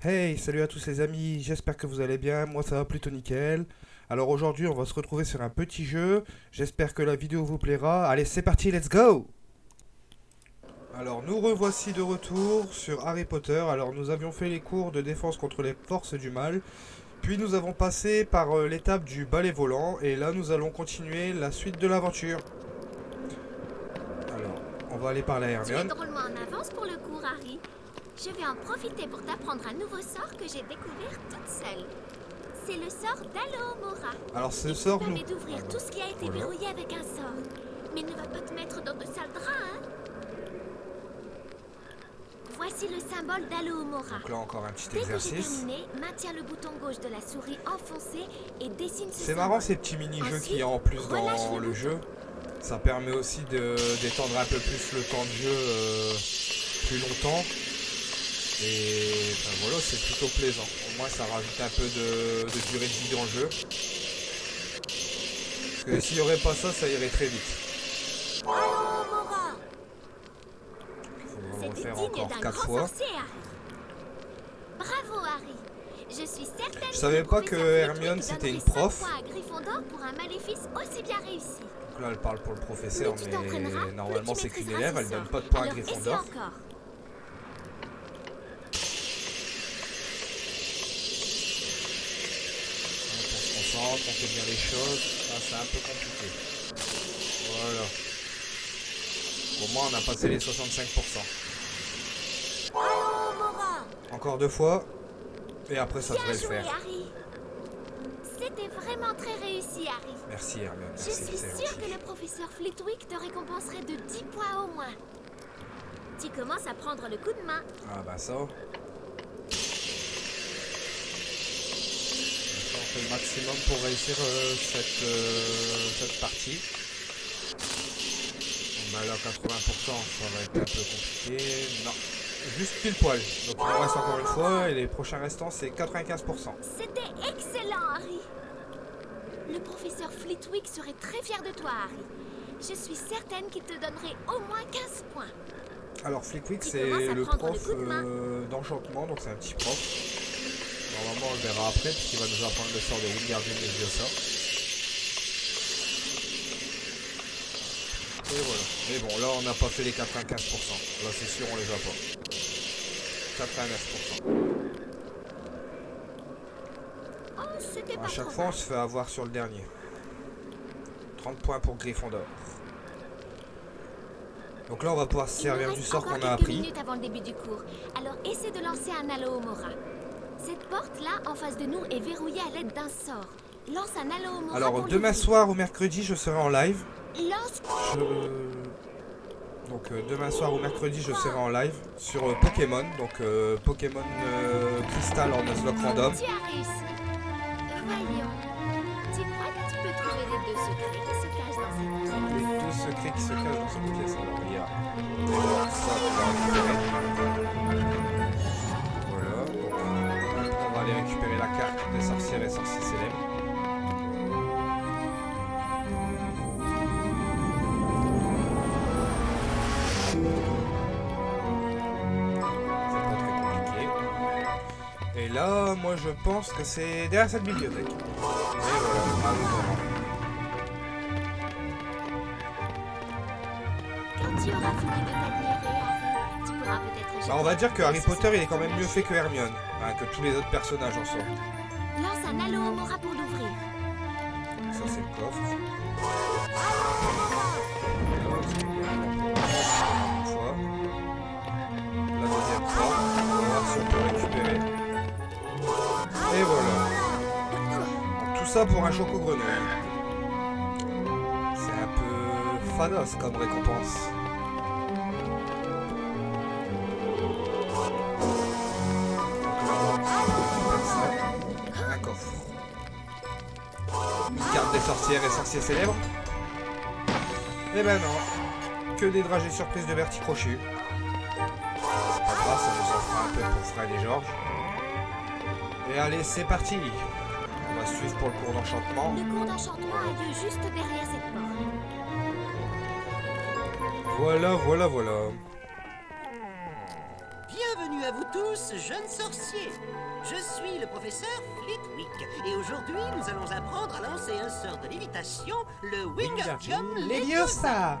Hey, salut à tous les amis, j'espère que vous allez bien, moi ça va plutôt nickel. Alors aujourd'hui on va se retrouver sur un petit jeu, j'espère que la vidéo vous plaira. Allez c'est parti, let's go! Alors nous revoici de retour sur Harry Potter. Alors nous avions fait les cours de défense contre les forces du mal, puis nous avons passé par l'étape du balai volant, et là nous allons continuer la suite de l'aventure. Alors, on va aller parler à Tu es Hermione. drôlement en avance pour le cours, Harry. Je vais en profiter pour t'apprendre un nouveau sort que j'ai découvert toute seule. C'est le sort d'Alohomora. Alors ce Il te sort nous... permet d'ouvrir tout ce qui a été Voilà. verrouillé avec un sort. Mais ne va pas te mettre dans de sales draps, hein. Voici le symbole d'Alohomora. Donc là encore un petit Dès que j'ai exercice. terminé, maintiens le bouton gauche de la souris enfoncé et dessine ce C'est symbole. marrant ces petits mini-jeux qu'il y a en plus Relâche dans le le jeu. Ça permet aussi d'étendre un peu plus le temps de jeu plus longtemps. Et enfin, voilà, c'est plutôt plaisant. Au moins ça rajoute un peu de durée de vie dans le jeu. Parce que s'il n'y aurait pas ça, ça irait très vite. Alohomora. Il faut vraiment le C'était faire digne encore d'un 4 grand fois. sorcier, Harry. Bravo, Harry. Je suis certaine Je savais le pas que professeur Hermione, Flitwick c'était une donnerait 5 prof. points à Gryffondor pour un maléfice aussi bien réussi. Donc là elle parle pour le professeur, Plus tu mais t'entraîneras, normalement plus tu c'est qu'une maîtriseras élève, ce elle donne sort. pas de points à Alors essaie Gryffondor. encore. On se concentre, on fait bien les choses. Là c'est un peu compliqué. Voilà. Au moins on a passé les 65%. Alohomora. Encore 2 fois. Et après ça devrait Bien le joué, faire. Harry. C'était vraiment très réussi, Harry. Merci Hermione, Je merci, suis c'est sûre gentil. que le professeur Flitwick te récompenserait de 10 points au moins. Tu commences à prendre le coup de main. Ah bah ça. On fait le maximum pour réussir cette partie. On a là 80%, ça va être un peu compliqué. Non, juste pile poil. Donc il en reste encore une fois et les prochains restants c'est 95%. C'était excellent, Harry. Le professeur Flitwick serait très fier de toi, Harry. Je suis certaine qu'il te donnerait au moins 15 points. Alors Flickwick Tu c'est commences à le prendre prof le coup de main. d'enchantement, donc c'est un petit prof. Normalement on le verra après puisqu'il va nous apprendre le sort de Wingardium Leviosa. Et voilà. Mais bon là on n'a pas fait les 95%. Là c'est sûr on les a pas. 89%. Oh, c'était pas À chaque trop fois on mal. se fait avoir sur le dernier. 30 points pour Gryffondor. Donc là on va pouvoir se Il nous servir reste du sort encore qu'on a quelques appris. minutes avant le début du cours. Alors essaie de lancer un Alohomora. Cette porte-là, en face de nous, est verrouillée à l'aide d'un sort. Lance un Alohomora. Alors pour demain l'ouvrir. soir ou mercredi je serai en live. Lance. Donc demain soir ou mercredi je serai en live sur Pokémon. Donc Pokémon Crystal en Nuzlocke Random. Tu as réussi. Voyons. Tu crois que tu peux trouver les deux secrets qui se cachent dans cette pièce? Les deux secrets qui se cachent dans cette pièce. Alors il y a d'abord ça qu'on va récupérer. Voilà. Donc on va aller récupérer la carte des sorcières et sorciers célèbres. C'est pas très compliqué. Et là, moi je pense que c'est derrière cette bibliothèque. Et voilà, à nouveau. Quand tu auras fini de t'admirer, Harry, tu pourras peut-être jeter Bah, on va un dire coup que d'œil Harry sur Potter ce il est quand même mieux fait magique. que Hermione, hein, que tous les autres personnages en soi. Lance un Alohomora pour l'ouvrir. Ça c'est le coffre. Une fois. La deuxième fois. On va voir si on peut récupérer. Et voilà. Donc, tout ça pour un choco grenouille. C'est un peu fados comme récompense. Un coffre. Une carte des sorcières et sorciers célèbres. Eh ben non. Que des dragées surprises de Bertie Crochu. C'est pas grave, ça nous en fera un peu pour Fred et Georges. Et allez, c'est parti. On va suivre pour le cours d'enchantement. Le cours d'enchantement a lieu juste derrière cette porte. Voilà, voilà, voilà. Bienvenue à vous tous, jeunes sorciers. Je suis le professeur Flitwick et aujourd'hui nous allons apprendre à lancer un sort de lévitation, le Wingardium Leviosa.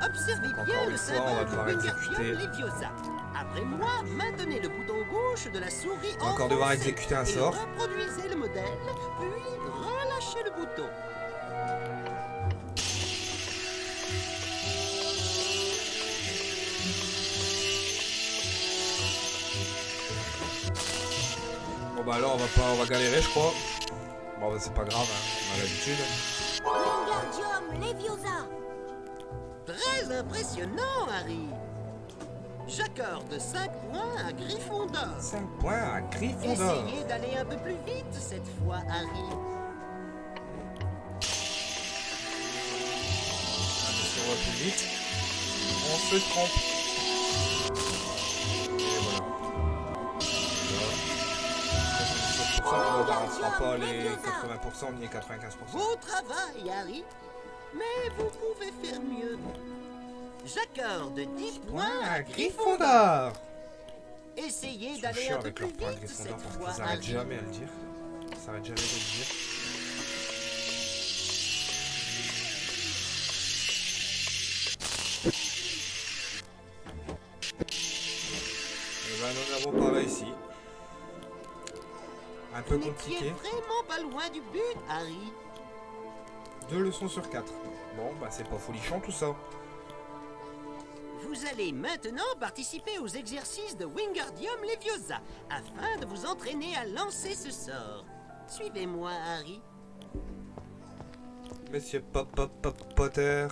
Observez bien Encore le une fois, on va symbole de devoir exécuter. Wingardium Leviosa. Après moi, maintenez le bouton gauche de la souris On va encore devoir enfoncé exécuter un et sort. reproduisez le modèle, puis relâchez le bouton. Bon bah alors on va galérer je crois. Bon bah c'est pas grave, hein, on a l'habitude. Wingardium Leviosa. Très impressionnant, Harry. J'accorde 5 points à Gryffondor. 5 points à Gryffondor. Essayez d'aller un peu plus vite cette fois, Harry. Si on va plus vite, on se trompe. Et voilà. Là, 77%, on n'avancera pas les 80% ni les 95%. Beau travail, Harry. Mais vous pouvez faire mieux. J'accorde 10 points à Gryffondor. Gryffondor. Essayez Ils sont d'aller chiants un peu avec plus leur point vite Gryffondor cette parce fois, qu'ils s'arrêtent Harry. jamais à le dire. Ils s'arrêtent jamais de le dire. Et ben nous n'avons pas réussi. Un peu Vous n'étiez compliqué. vraiment pas loin du but, Harry. 2 leçons sur 4. Bon bah c'est pas folichon tout ça. Vous allez maintenant participer aux exercices de Wingardium Leviosa afin de vous entraîner à lancer ce sort. Suivez-moi, Harry. Monsieur Potter.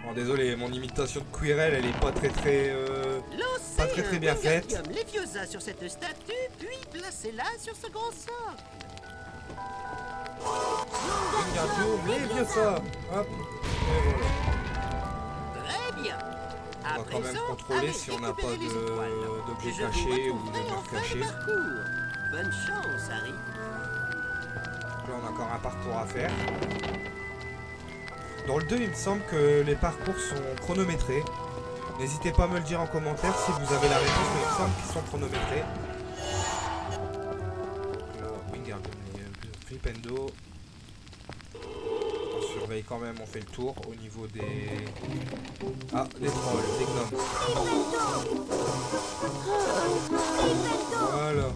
Bon désolé, mon imitation de Quirrell elle est pas très Lancez pas très un bien faite. Wingardium Leviosa sur cette statue, puis placez-la sur ce grand sort. Wingardium Leviosa. Hop. Et voilà. Très bien. On va quand même contrôler si on n'a pas d'objets cachés ou de murs cachés. Bonne chance, Harry. Là on a encore un parcours à faire. Dans le 2 il me semble que les parcours sont chronométrés. N'hésitez pas à me le dire en commentaire si vous avez la réponse, mais il me semble qu'ils sont chronométrés. Là, Wingardium Flipendo. On surveille quand même, on fait le tour au niveau des... Ah, des trolls, des gnomes. Voilà.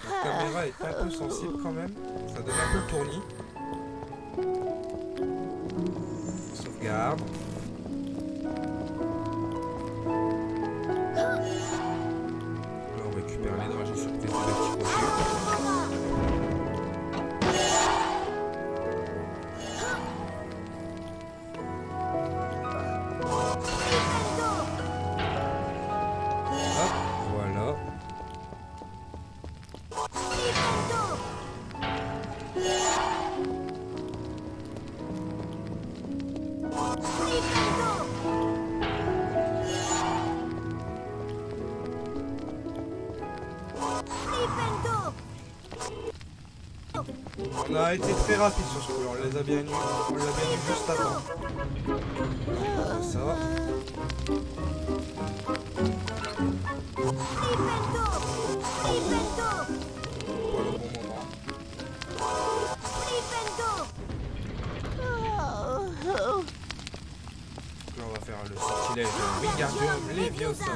La caméra est un peu sensible quand même. Ça donne un peu le tournis. Sauvegarde. Là on récupère l'énergie surprise de la petite rocher. Hop, voilà. On a été très rapide sur ce coup-là, on l'a bien eu juste à temps. Comme ça. Pas le bon moment. Donc là on va faire le sortilège de Wingardium Leviosa.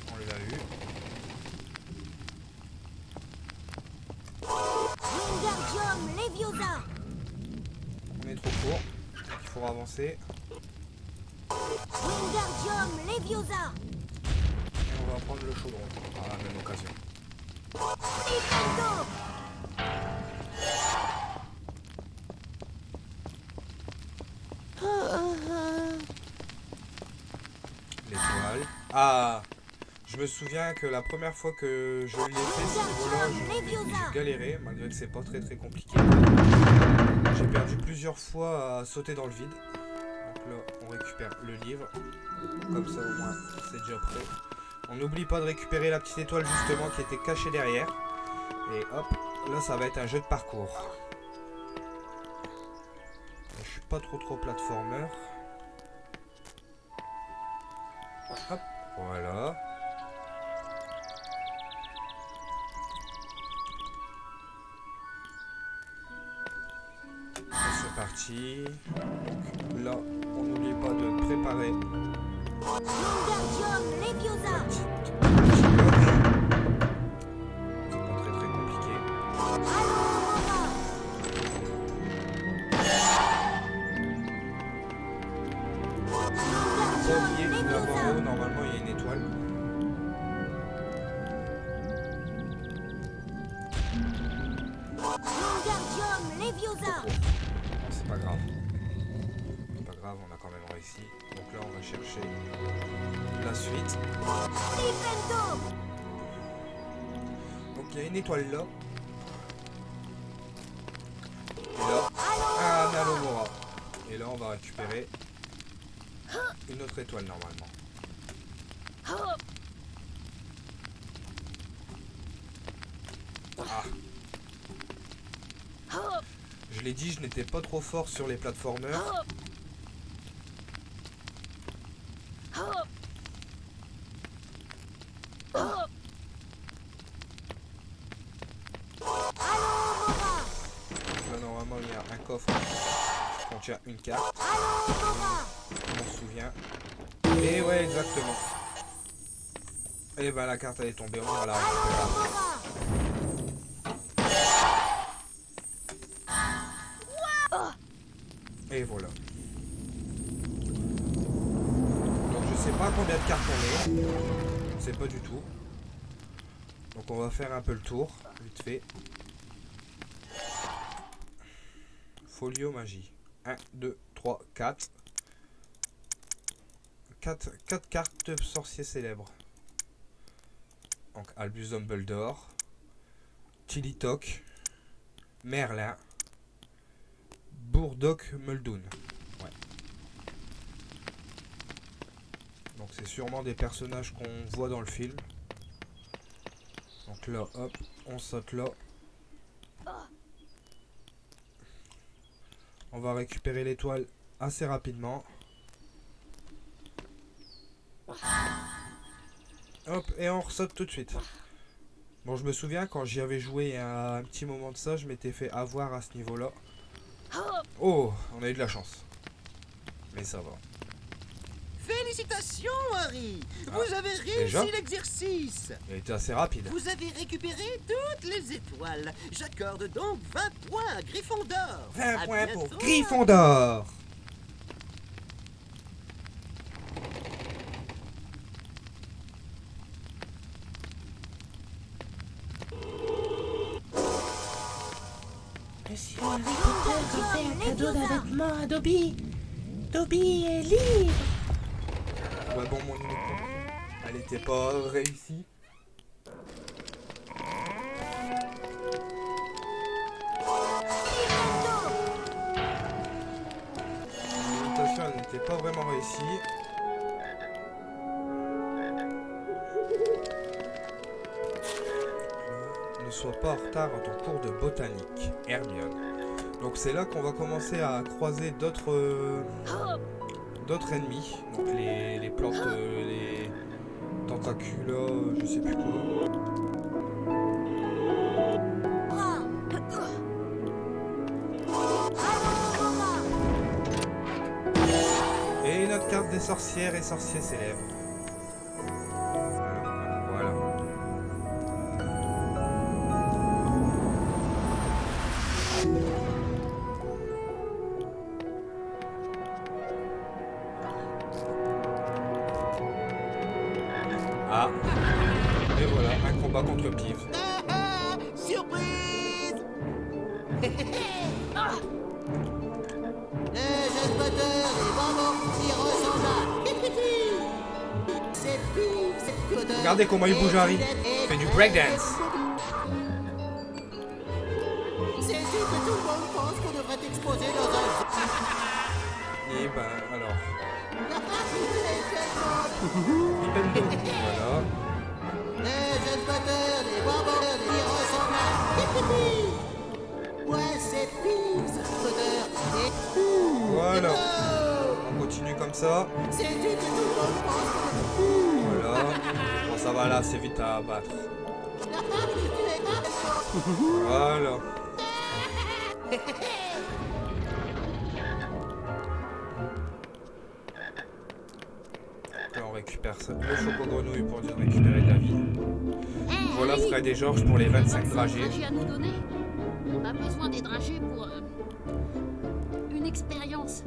On l'a eu. Wingardium Leviosa. On est trop court. Donc il faudra avancer. Wingardium Leviosa. Et on va prendre le chaudron par la même occasion. Flipendo. L'étoile. Ah, je me souviens que la première fois que je l'ai fait ce niveau-là, j'ai galéré, malgré que c'est pas très compliqué. J'ai perdu plusieurs fois à sauter dans le vide. Donc là, on récupère le livre. Comme ça au moins, c'est déjà prêt. On n'oublie pas de récupérer la petite étoile justement qui était cachée derrière. Et hop, là ça va être un jeu de parcours. Je suis pas trop platformer. Hop, voilà. C'est parti. Donc là, on n'oublie pas de préparer Wingardium Leviosa. c'est pas très compliqué. Pas oublier que d'abord en haut, normalement il y a une étoile. Wingardium Leviosa. Bon, c'est pas grave. C'est pas grave, on a quand même réussi. Donc là, on va chercher la suite. Diffendo. Donc il y a une étoile là. Et là, un Alomora. Et là, on va récupérer une autre étoile normalement. Ah. Je l'ai dit, je n'étais pas trop fort sur les platformers. Là, normalement, il y a un coffre qui contient une carte. Je m'en souviens. Et ouais, exactement. Et ben la carte elle est tombée, on va la récupérer. Et voilà. Donc je sais pas combien de cartes on est. Je ne sais pas du tout. Donc on va faire un peu le tour, vite fait. Folio magie. 1, 2, 3, 4. 4 cartes de sorciers célèbres. Donc Albus Dumbledore, Tillytock, Merlin, Burdock Muldoon. Ouais. Donc c'est sûrement des personnages qu'on voit dans le film. Donc là, hop, on saute là. On va récupérer l'étoile assez rapidement. Hop, et on ressaute tout de suite. Bon, je me souviens quand j'y avais joué il y a un petit moment de ça, je m'étais fait avoir à ce niveau-là. Oh, on a eu de la chance. Mais ça va. Félicitations, Harry. Ah, Vous avez déjà réussi l'exercice. Il a été assez rapide. Vous avez récupéré toutes les étoiles. J'accorde donc 20 points à Gryffondor. 20 À points pour bientôt. Gryffondor. Monsieur Harry Potter a fait un cadeau d'un vêtement à Dobby. Dobby est libre. Ouais, bon, mon unique. Elle était pas réussie. L'imitation, elle n'était pas vraiment réussie. Ne sois pas en retard à ton cours de botanique, Hermione. Donc c'est là qu'on va commencer à croiser d'autres ennemis. Donc les plantes, les tentacula, je sais plus quoi. Et notre carte des sorcières et sorciers célèbres. Voilà. Ah. Et voilà, un combat contre Pive. Surprise. Jeune Potter, les bonbons qui ressemblent à... C'est Pive, c'est Potter. Regardez comment il bouge, Harry. Il fait du breakdance. C'est ici que tout le monde pense qu'on devrait t'exposer dans un... Et ben alors. Nintendo. Voilà. Jeune Potter, les bonbons qui ressemblent à... Ouais, c'est pire, ça odeur. Et tout. Voilà. Oh, On continue comme ça. c'est du tout. Voilà. Bon, ça va là, c'est vite à abattre. Voilà. Là, on récupère ça. Le choco-grenouille pour dire récupérer de la vie. Voilà Fred et Georges pour les 25 dragées. À nous donner. On a besoin des dragées pour une expérience.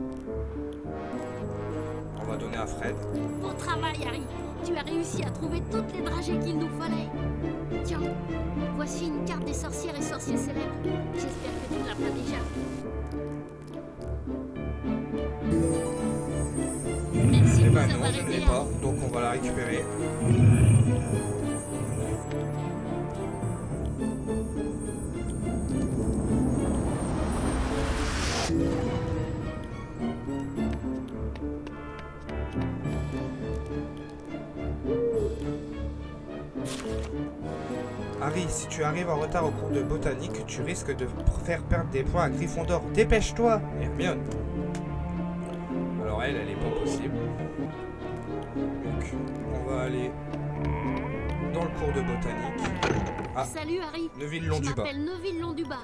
On va donner à Fred. Bon travail, Harry. Tu as réussi à trouver toutes les dragées qu'il nous fallait. Tiens, voici une carte des sorcières et sorciers célèbres. J'espère que tu ne l'as pas déjà. Merci Eh de ben nous non, avoir je ne l'ai aidés, pas, Harry. donc on va la récupérer. Harry, si tu arrives en retard au cours de botanique, tu risques de faire perdre des points à Gryffondor. Dépêche-toi, Hermione. Alors elle est pas possible. Donc, on va aller dans le cours de botanique. Ah, Salut, Harry. Neuville Je Londubat. m'appelle Neuville Londubat.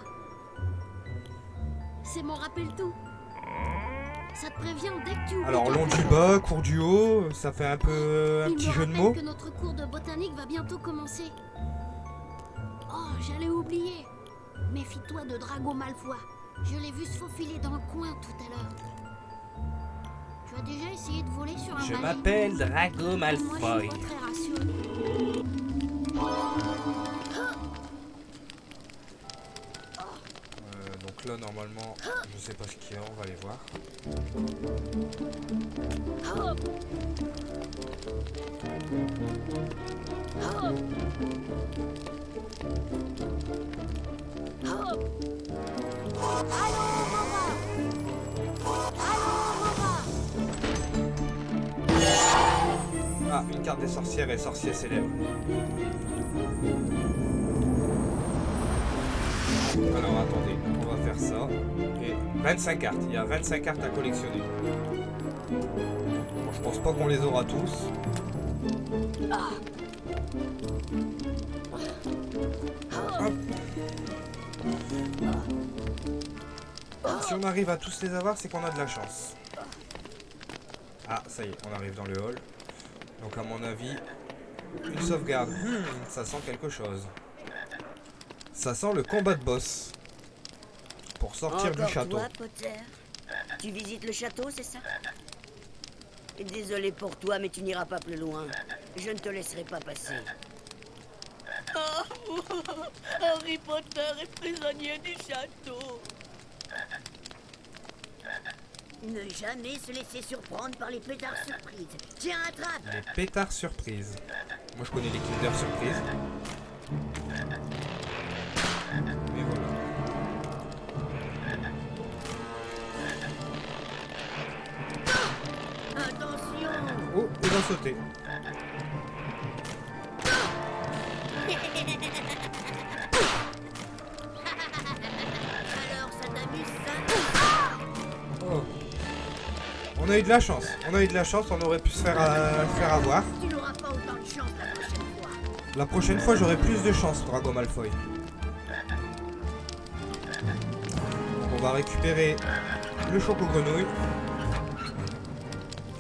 C'est mon rappel tout. Ça te prévient dès que tu oublies. Alors ton long cours. du bas, court du haut, ça fait un peu un Il petit me jeu de rappelle mots. que notre cours de botanique va bientôt commencer. Oh, j'allais oublier. Méfie-toi de Drago Malfoy. Je l'ai vu se faufiler dans le coin tout à l'heure. Tu as déjà essayé de voler sur un Je balai? m'appelle Drago Moi, je suis Malfoy. pas très rassurée. Donc là normalement, je sais pas ce qu'il y a, on va aller voir. Ah, une carte des sorcières et sorciers célèbres. Alors attendez, on va faire ça. Et 25 cartes, il y a 25 cartes à collectionner. Bon, je pense pas qu'on les aura tous. Hop. Si on arrive à tous les avoir, c'est qu'on a de la chance. Ah, ça y est, on arrive dans le hall. Donc à mon avis, une sauvegarde. Ça sent quelque chose. Ça sent le combat de boss. Pour sortir Encore du château. toi, Potter? Tu visites le château, c'est ça? Désolé pour toi, mais tu n'iras pas plus loin. Je ne te laisserai pas passer. Harry Potter est prisonnier du château. Ne jamais se laisser surprendre par les pétards surprises. Tiens, attrape! Les pétards surprises. Moi je connais les Kinder surprises. Mais voilà. Attention! Oh, il va sauter. Alors, ça t'amuse, ça? Oh. On a eu de la chance. On a eu de la chance, on aurait pu se faire avoir. Tu n'auras pas autant de chance la prochaine fois. La prochaine fois, j'aurai plus de chance, Drago Malfoy. Donc, on va récupérer le choco-grenouille.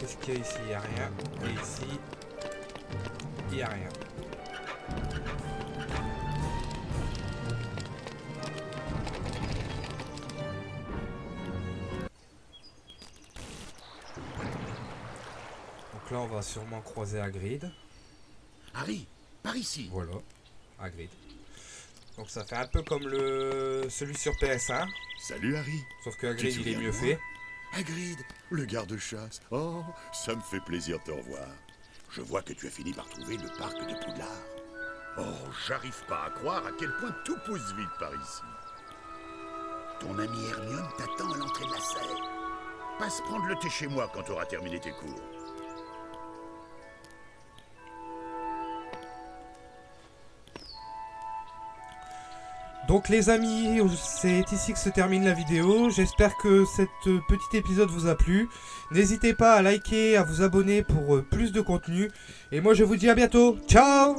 Qu'est-ce qu'il y a ici? Il n'y a rien. Et ici, il n'y a rien. Donc là, on va sûrement croiser Hagrid. Harry, par ici. Voilà, Hagrid. Donc ça fait un peu comme celui sur PS1, Salut Harry. sauf que Tu Hagrid te il est souviens mieux de fait. moi Hagrid, le garde-chasse. Oh, ça me fait plaisir de te revoir. Je vois que tu as fini par trouver le parc de Poudlard. Oh, j'arrive pas à croire à quel point tout pousse vite par ici. Ton ami Hermione t'attend à l'entrée de la salle. Passe prendre le thé chez moi quand tu auras terminé tes cours. Donc les amis, c'est ici que se termine la vidéo. J'espère que cet petit épisode vous a plu. N'hésitez pas à liker, à vous abonner pour plus de contenu. Et moi je vous dis à bientôt. Ciao!